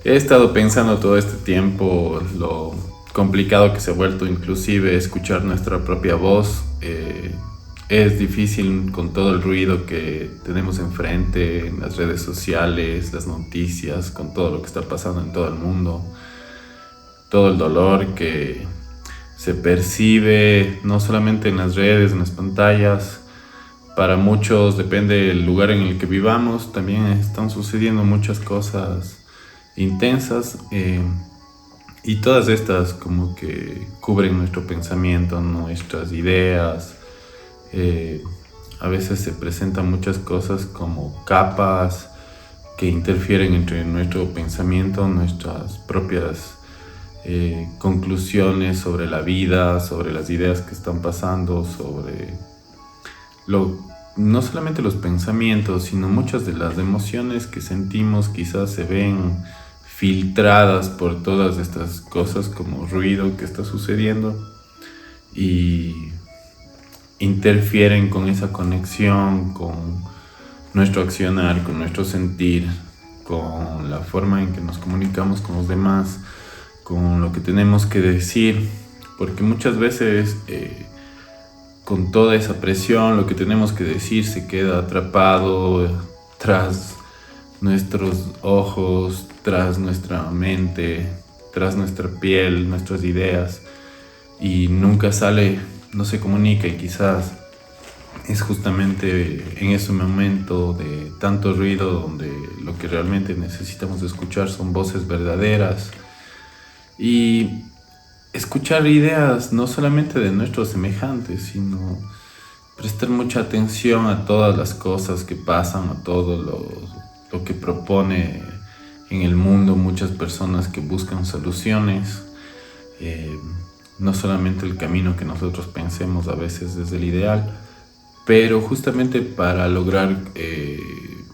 He estado pensando todo este tiempo lo complicado que se ha vuelto inclusive escuchar nuestra propia voz. Es difícil con todo el ruido que tenemos enfrente, en las redes sociales, las noticias, con todo lo que está pasando en todo el mundo, todo el dolor que se percibe no solamente en las redes, en las pantallas. Para muchos, depende del lugar en el que vivamos, también están sucediendo muchas cosas intensas, y todas estas como que cubren nuestro pensamiento, nuestras ideas. A veces se presentan muchas cosas como capas que interfieren entre nuestro pensamiento, nuestras propias conclusiones sobre la vida, sobre las ideas que están pasando, sobre no solamente los pensamientos, sino muchas de las emociones que sentimos quizás se ven filtradas por todas estas cosas como ruido que está sucediendo y interfieren con esa conexión, con nuestro accionar, con nuestro sentir, con la forma en que nos comunicamos con los demás, con lo que tenemos que decir, porque muchas veces con toda esa presión lo que tenemos que decir se queda atrapado tras nuestros ojos, tras nuestra mente, tras nuestra piel, nuestras ideas, y nunca sale, no se comunica, y quizás es justamente en ese momento de tanto ruido donde lo que realmente necesitamos escuchar son voces verdaderas y escuchar ideas no solamente de nuestros semejantes, sino prestar mucha atención a todas las cosas que pasan, a todo lo que propone en el mundo muchas personas que buscan soluciones. No solamente el camino que nosotros pensemos a veces desde el ideal, pero justamente para lograr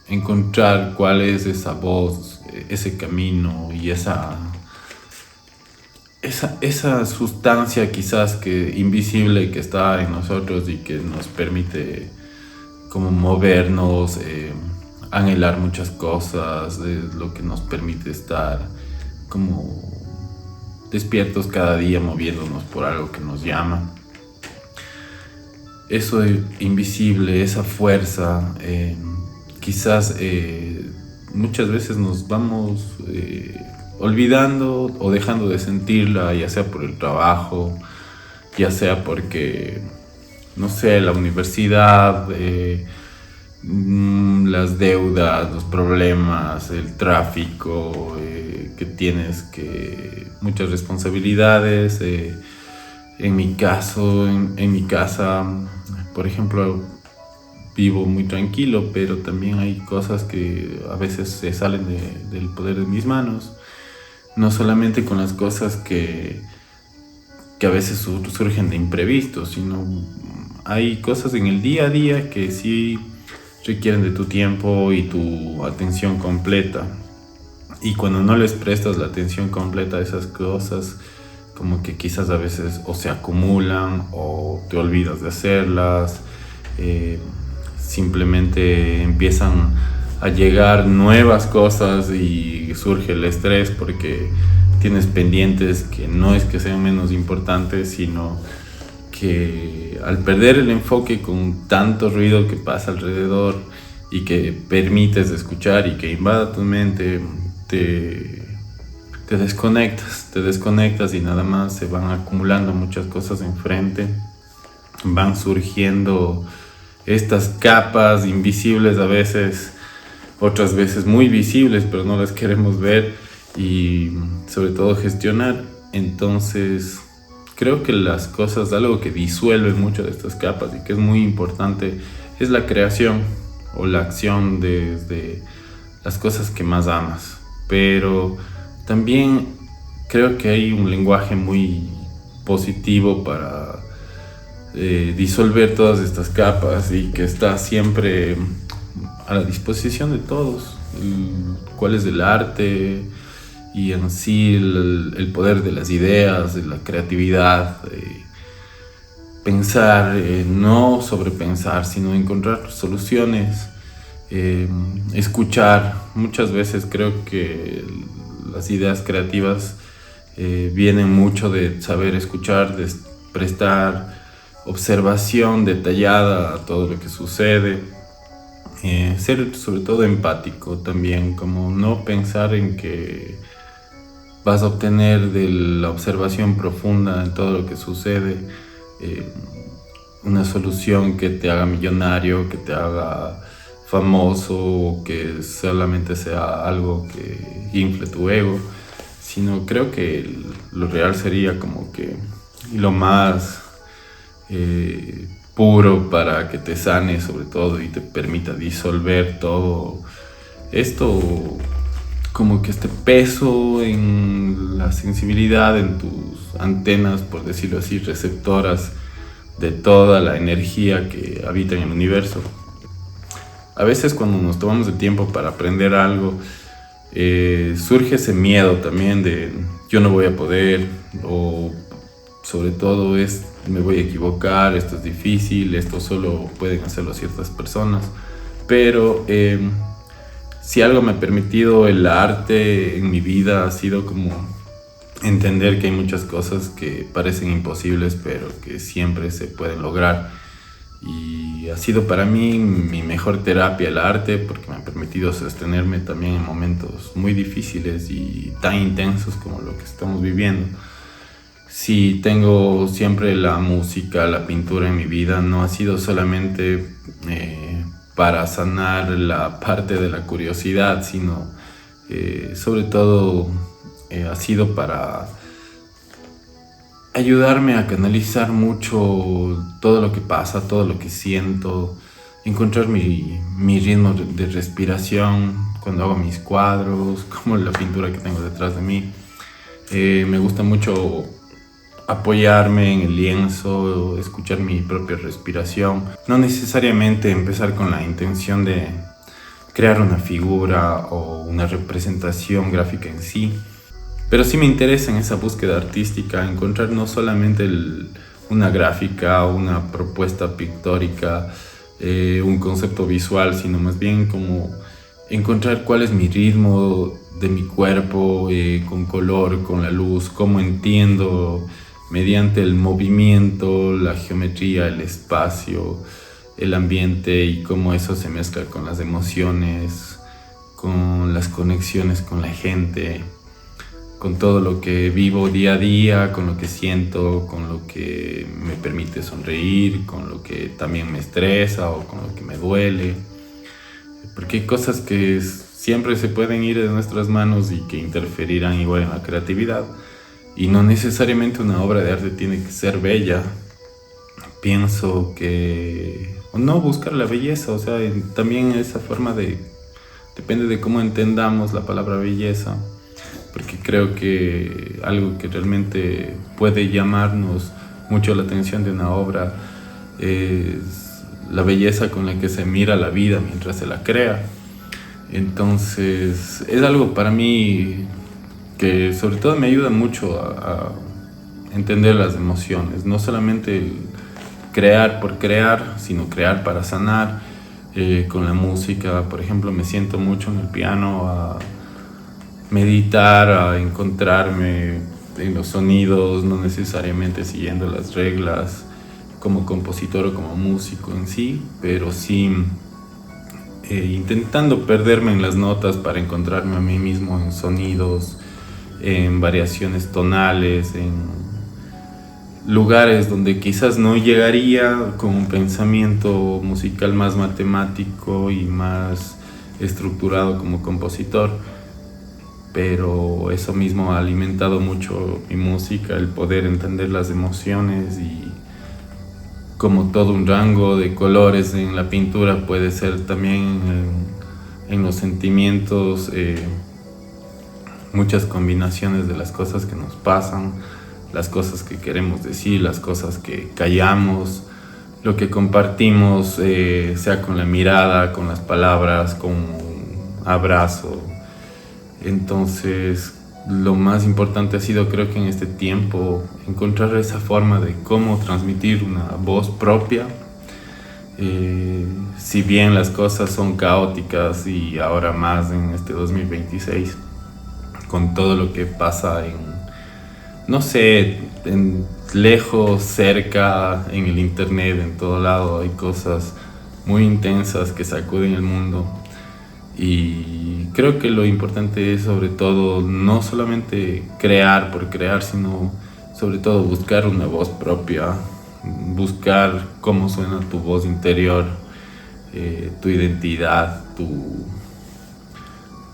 encontrar cuál es esa voz, ese camino y esa sustancia quizás que invisible que está en nosotros y que nos permite como movernos, anhelar muchas cosas, es lo que nos permite estar como despiertos cada día, moviéndonos por algo que nos llama. Eso invisible, esa fuerza, quizás muchas veces nos vamos olvidando o dejando de sentirla, ya sea por el trabajo, ya sea porque, no sé, la universidad, las deudas, los problemas, el tráfico, que tienes muchas responsabilidades. En mi caso, en mi casa, por ejemplo, vivo muy tranquilo, pero también hay cosas que a veces se salen del poder de mis manos. No solamente con las cosas que a veces surgen de imprevistos, sino hay cosas en el día a día que sí requieren de tu tiempo y tu atención completa. Y cuando no les prestas la atención completa a esas cosas, como que quizás a veces o se acumulan o te olvidas de hacerlas, simplemente empiezan a llegar nuevas cosas y surge el estrés porque tienes pendientes que no es que sean menos importantes, sino que al perder el enfoque con tanto ruido que pasa alrededor y que permites escuchar y que invada tu mente, te desconectas y nada más se van acumulando muchas cosas enfrente, van surgiendo estas capas invisibles a veces, otras veces muy visibles, pero no las queremos ver y sobre todo gestionar. Entonces creo que las cosas, algo que disuelve mucho de estas capas y que es muy importante, es la creación o la acción desde las cosas que más amas. Pero también creo que hay un lenguaje muy positivo para disolver todas estas capas y que está siempre a la disposición de todos. Cuál es el arte y en sí el poder de las ideas, de la creatividad, pensar, no sobrepensar, sino encontrar soluciones, escuchar. Muchas veces creo que las ideas creativas vienen mucho de saber escuchar, de prestar observación detallada a todo lo que sucede, ser sobre todo empático también, como no pensar en que vas a obtener de la observación profunda en todo lo que sucede una solución que te haga millonario, que te haga famoso, o que solamente sea algo que infle tu ego, sino creo que lo real sería como que lo más puro para que te sane sobre todo y te permita disolver todo esto, como que este peso en la sensibilidad, en tus antenas, por decirlo así, receptoras de toda la energía que habita en el universo. A veces cuando nos tomamos el tiempo para aprender algo, surge ese miedo también de yo no voy a poder, o sobre todo es me voy a equivocar, esto es difícil, esto solo pueden hacerlo ciertas personas. Pero si algo me ha permitido el arte en mi vida ha sido como entender que hay muchas cosas que parecen imposibles pero que siempre se pueden lograr. Y ha sido para mí mi mejor terapia el arte, porque me ha permitido sostenerme también en momentos muy difíciles y tan intensos como lo que estamos viviendo. Sí, tengo siempre la música, la pintura en mi vida, no ha sido solamente para sanar la parte de la curiosidad, sino sobre todo ha sido para ayudarme a canalizar mucho todo lo que pasa, todo lo que siento, encontrar mi ritmo de respiración cuando hago mis cuadros, como la pintura que tengo detrás de mí. Me gusta mucho apoyarme en el lienzo, escuchar mi propia respiración. No necesariamente empezar con la intención de crear una figura o una representación gráfica en sí, pero sí me interesa en esa búsqueda artística encontrar no solamente una gráfica o una propuesta pictórica, un concepto visual, sino más bien como encontrar cuál es mi ritmo de mi cuerpo, con color, con la luz, cómo entiendo mediante el movimiento, la geometría, el espacio, el ambiente, y cómo eso se mezcla con las emociones, con las conexiones con la gente, con todo lo que vivo día a día, con lo que siento, con lo que me permite sonreír, con lo que también me estresa o con lo que me duele. Porque hay cosas que siempre se pueden ir de nuestras manos y que interferirán igual en la creatividad. Y no necesariamente una obra de arte tiene que ser bella. Pienso que o no buscar la belleza, o sea, también esa forma depende de cómo entendamos la palabra belleza, porque creo que algo que realmente puede llamarnos mucho la atención de una obra es la belleza con la que se mira la vida mientras se la crea. Entonces es algo para mí que sobre todo me ayuda mucho a entender las emociones, no solamente el crear por crear, sino crear para sanar. Con la música, por ejemplo, me siento mucho en el piano a meditar, a encontrarme en los sonidos, no necesariamente siguiendo las reglas como compositor o como músico en sí, pero sí intentando perderme en las notas para encontrarme a mí mismo en sonidos, en variaciones tonales, en lugares donde quizás no llegaría con un pensamiento musical más matemático y más estructurado como compositor. Pero eso mismo ha alimentado mucho mi música, el poder entender las emociones, y como todo un rango de colores en la pintura puede ser también en los sentimientos, muchas combinaciones de las cosas que nos pasan, las cosas que queremos decir, las cosas que callamos, lo que compartimos, sea con la mirada, con las palabras, con un abrazo. Entonces lo más importante ha sido, creo que en este tiempo, encontrar esa forma de cómo transmitir una voz propia. Si bien las cosas son caóticas y ahora más en este 2026, con todo lo que pasa en, no sé, en lejos, cerca, en el internet, en todo lado hay cosas muy intensas que sacuden el mundo. Y creo que lo importante es sobre todo no solamente crear por crear, sino sobre todo buscar una voz propia, buscar cómo suena tu voz interior, tu identidad, tu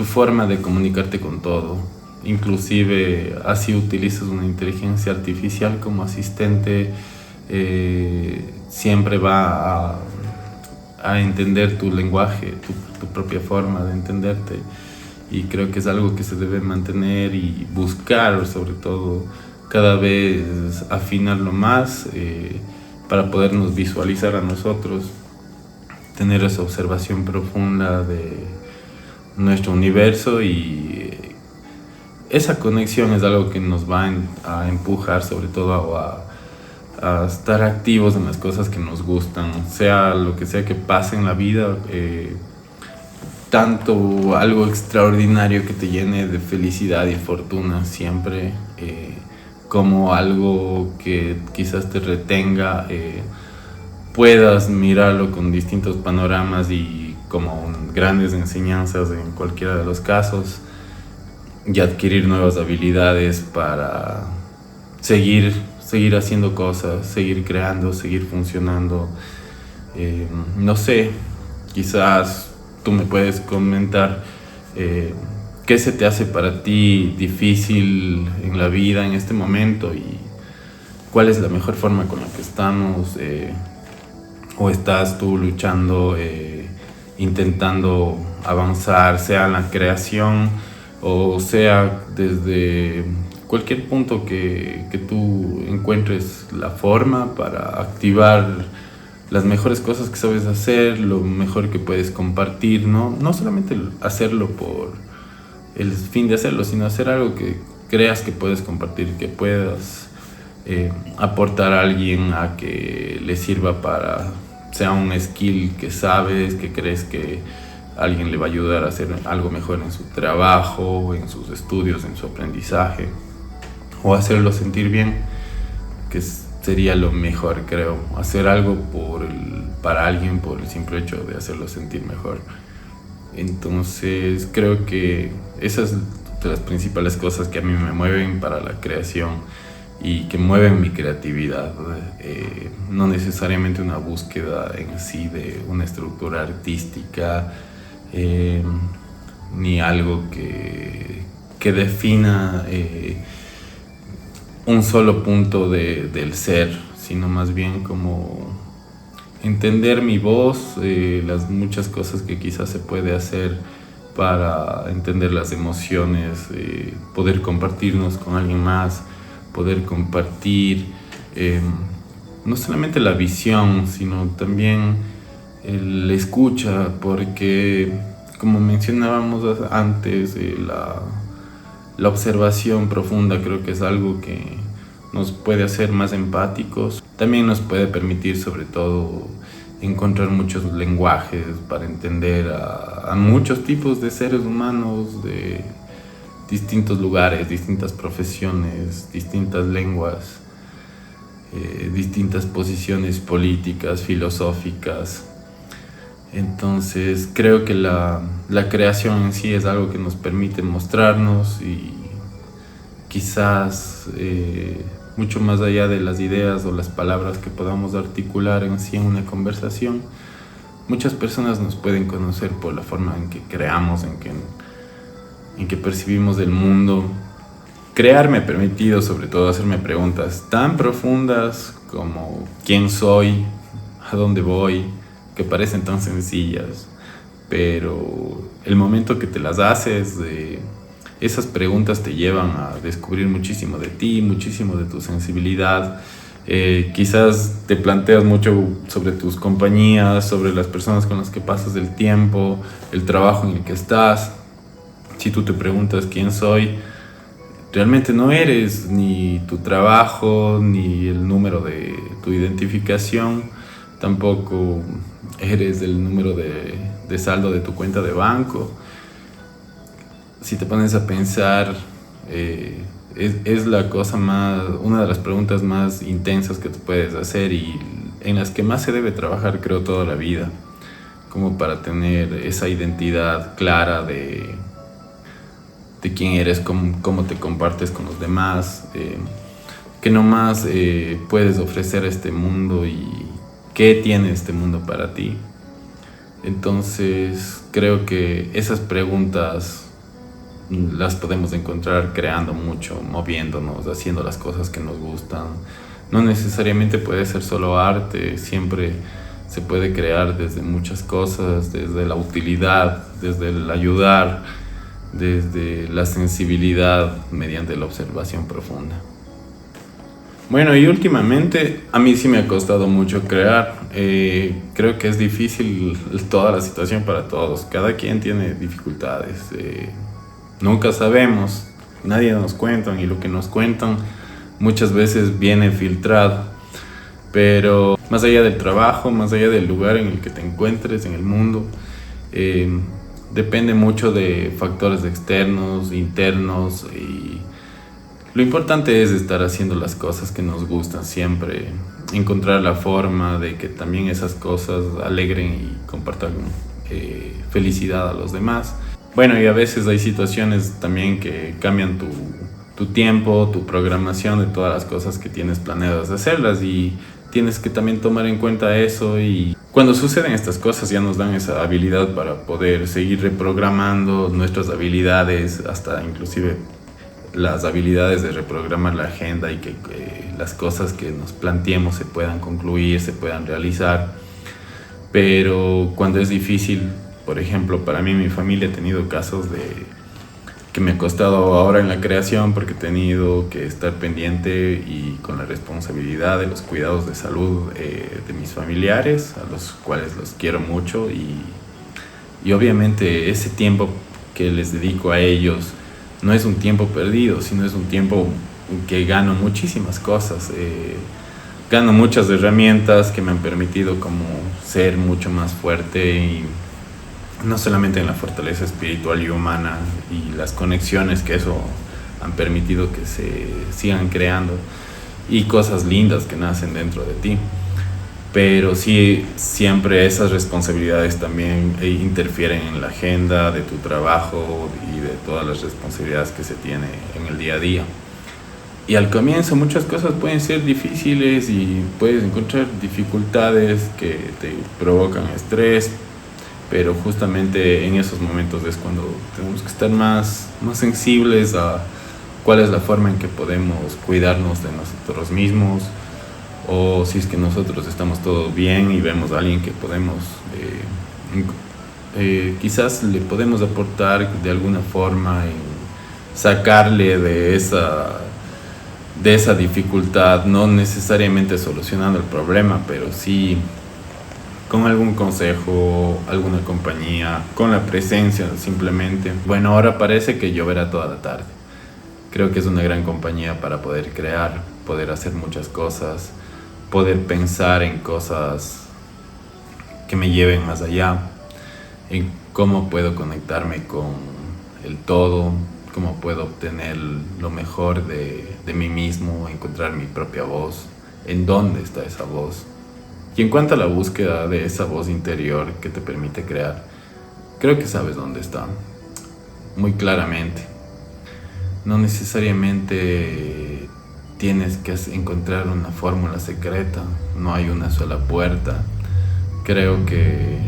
forma de comunicarte con todo. Inclusive así utilizas una inteligencia artificial como asistente, siempre va a entender tu lenguaje, tu propia forma de entenderte. Y creo que es algo que se debe mantener y buscar, sobre todo, cada vez afinarlo más, para podernos visualizar a nosotros, tener esa observación profunda de nuestro universo, y esa conexión es algo que nos va a empujar sobre todo a estar activos en las cosas que nos gustan, sea lo que sea que pase en la vida, tanto algo extraordinario que te llene de felicidad y fortuna siempre, como algo que quizás te retenga, puedas mirarlo con distintos panoramas y como grandes enseñanzas en cualquiera de los casos, y adquirir nuevas habilidades para seguir haciendo cosas, seguir creando, seguir funcionando. No sé, quizás tú me puedes comentar, qué se te hace para ti difícil en la vida en este momento, y cuál es la mejor forma con la que estamos, o estás tú luchando, intentando avanzar, sea en la creación o sea desde cualquier punto que tú encuentres la forma para activar las mejores cosas que sabes hacer, lo mejor que puedes compartir, no solamente hacerlo por el fin de hacerlo, sino hacer algo que creas que puedes compartir, que puedas, aportar a alguien a que le sirva para, sea un skill que sabes, que crees que alguien le va a ayudar a hacer algo mejor en su trabajo, en sus estudios, en su aprendizaje, o hacerlo sentir bien, que sería lo mejor, creo, hacer algo para alguien por el simple hecho de hacerlo sentir mejor. Entonces creo que esas son de las principales cosas que a mí me mueven para la creación y que mueven mi creatividad, no necesariamente una búsqueda en sí de una estructura artística, ni algo que defina, un solo punto del ser, sino más bien como entender mi voz, las muchas cosas que quizás se puede hacer para entender las emociones, poder compartirnos con alguien más, poder compartir, no solamente la visión, sino también el escucha, porque como mencionábamos antes, la observación profunda creo que es algo que nos puede hacer más empáticos. También nos puede permitir sobre todo encontrar muchos lenguajes para entender a muchos tipos de seres humanos de distintos lugares, distintas profesiones, distintas lenguas, distintas posiciones políticas, filosóficas. Entonces creo que la creación en sí es algo que nos permite mostrarnos y quizás, mucho más allá de las ideas o las palabras que podamos articular en sí en una conversación, muchas personas nos pueden conocer por la forma en que creamos, en que percibimos el mundo. Crear me ha permitido sobre todo hacerme preguntas tan profundas como quién soy, a dónde voy, que parecen tan sencillas, pero el momento que te las haces, esas preguntas te llevan a descubrir muchísimo de ti, muchísimo de tu sensibilidad. Quizás te planteas mucho sobre tus compañías, sobre las personas con las que pasas el tiempo, el trabajo en el que estás. Si tú te preguntas quién soy, realmente no eres ni tu trabajo, ni el número de tu identificación, tampoco eres el número de saldo de tu cuenta de banco. si te pones a pensar, es la cosa más, una de las preguntas más intensas que te puedes hacer y en las que más se debe trabajar, creo, toda la vida, como para tener esa identidad clara de quién eres, cómo te compartes con los demás, qué nomás puedes ofrecer a este mundo y qué tiene este mundo para ti. Entonces creo que esas preguntas las podemos encontrar creando mucho, moviéndonos, haciendo las cosas que nos gustan. No necesariamente puede ser solo arte, siempre se puede crear desde muchas cosas, desde la utilidad, desde el ayudar, desde la sensibilidad mediante la observación profunda. Bueno, y últimamente a mí sí me ha costado mucho crear. Creo que es difícil toda la situación para todos. Cada quien tiene dificultades. Nunca sabemos, nadie nos cuenta y lo que nos cuentan muchas veces viene filtrado. Pero más allá del trabajo, más allá del lugar en el que te encuentres en el mundo, depende mucho de factores externos, internos, y lo importante es estar haciendo las cosas que nos gustan siempre, encontrar la forma de que también esas cosas alegren y compartan felicidad a los demás. Bueno, y a veces hay situaciones también que cambian tu tiempo, tu programación de todas las cosas que tienes planeadas hacerlas, y tienes que también tomar en cuenta eso. Y cuando suceden estas cosas ya nos dan esa habilidad para poder seguir reprogramando nuestras habilidades, hasta inclusive las habilidades de reprogramar la agenda y que las cosas que nos planteemos se puedan concluir, se puedan realizar. Pero cuando es difícil, por ejemplo, para mí, mi familia, he tenido casos de que me ha costado ahora en la creación porque he tenido que estar pendiente y con la responsabilidad de los cuidados de salud de mis familiares, a los cuales los quiero mucho, y obviamente ese tiempo que les dedico a ellos no es un tiempo perdido, sino es un tiempo que gano muchísimas cosas. Gano muchas herramientas que me han permitido como ser mucho más fuerte, y no solamente en la fortaleza espiritual y humana y las conexiones que eso han permitido que se sigan creando, y cosas lindas que nacen dentro de ti. Pero sí, siempre esas responsabilidades también interfieren en la agenda de tu trabajo y de todas las responsabilidades que se tiene en el día a día. Y al comienzo muchas cosas pueden ser difíciles y puedes encontrar dificultades que te provocan estrés, pero justamente en esos momentos es cuando tenemos que estar más sensibles a cuál es la forma en que podemos cuidarnos de nosotros mismos, o si es que nosotros estamos todo bien y vemos a alguien que podemos, quizás le podemos aportar de alguna forma en sacarle de esa dificultad, no necesariamente solucionando el problema, pero sí con algún consejo, alguna compañía, con la presencia simplemente. Bueno, ahora parece que lloverá toda la tarde. Creo que es una gran compañía para poder crear, poder hacer muchas cosas, poder pensar en cosas que me lleven más allá, en cómo puedo conectarme con el todo, cómo puedo obtener lo mejor de mí mismo, encontrar mi propia voz, en dónde está esa voz. Y en cuanto a la búsqueda de esa voz interior que te permite crear, creo que sabes dónde está, muy claramente. No necesariamente tienes que encontrar una fórmula secreta, no hay una sola puerta. Creo que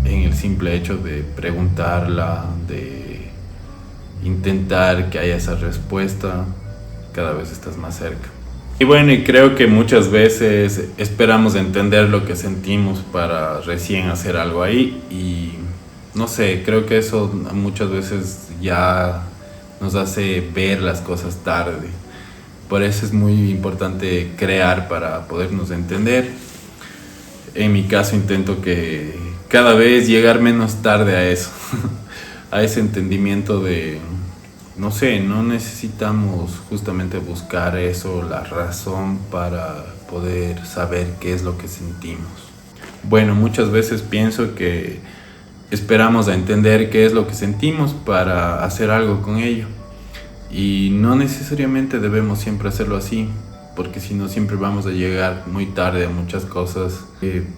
en el simple hecho de preguntarla, de intentar que haya esa respuesta, cada vez estás más cerca. Y bueno, y creo que muchas veces esperamos entender lo que sentimos para recién hacer algo ahí, y no sé, creo que eso muchas veces ya nos hace ver las cosas tarde. Por eso es muy importante crear para podernos entender. En mi caso intento que cada vez llegar menos tarde a eso, a ese entendimiento de, no sé, no necesitamos justamente buscar eso, la razón para poder saber qué es lo que sentimos. Bueno, muchas veces pienso que esperamos a entender qué es lo que sentimos para hacer algo con ello. Y no necesariamente debemos siempre hacerlo así, porque si no siempre vamos a llegar muy tarde a muchas cosas.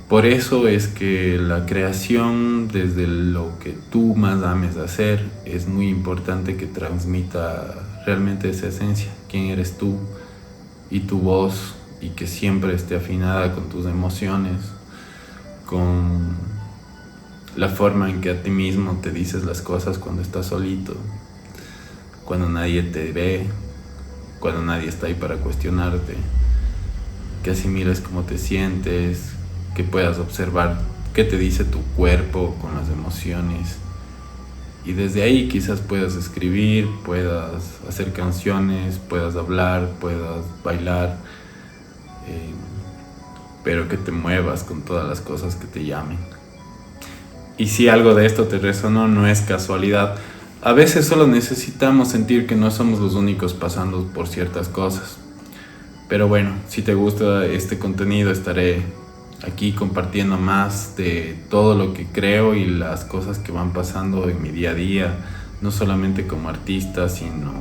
Por eso es que la creación, desde lo que tú más ames hacer, es muy importante que transmita realmente esa esencia, quién eres tú y tu voz, y que siempre esté afinada con tus emociones, con la forma en que a ti mismo te dices las cosas cuando estás solito, cuando nadie te ve, cuando nadie está ahí para cuestionarte, que asimiles cómo te sientes, que puedas observar qué te dice tu cuerpo con las emociones, y desde ahí quizás puedas escribir, puedas hacer canciones, puedas hablar, puedas bailar, pero que te muevas con todas las cosas que te llamen. Y si algo de esto te resonó, no es casualidad. A veces solo necesitamos sentir que no somos los únicos pasando por ciertas cosas. Pero bueno, si te gusta este contenido, estaré aquí compartiendo más de todo lo que creo y las cosas que van pasando en mi día a día, no solamente como artista, sino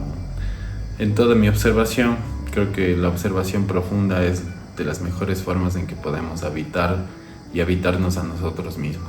en toda mi observación. Creo que la observación profunda es de las mejores formas en que podemos habitar y habitarnos a nosotros mismos.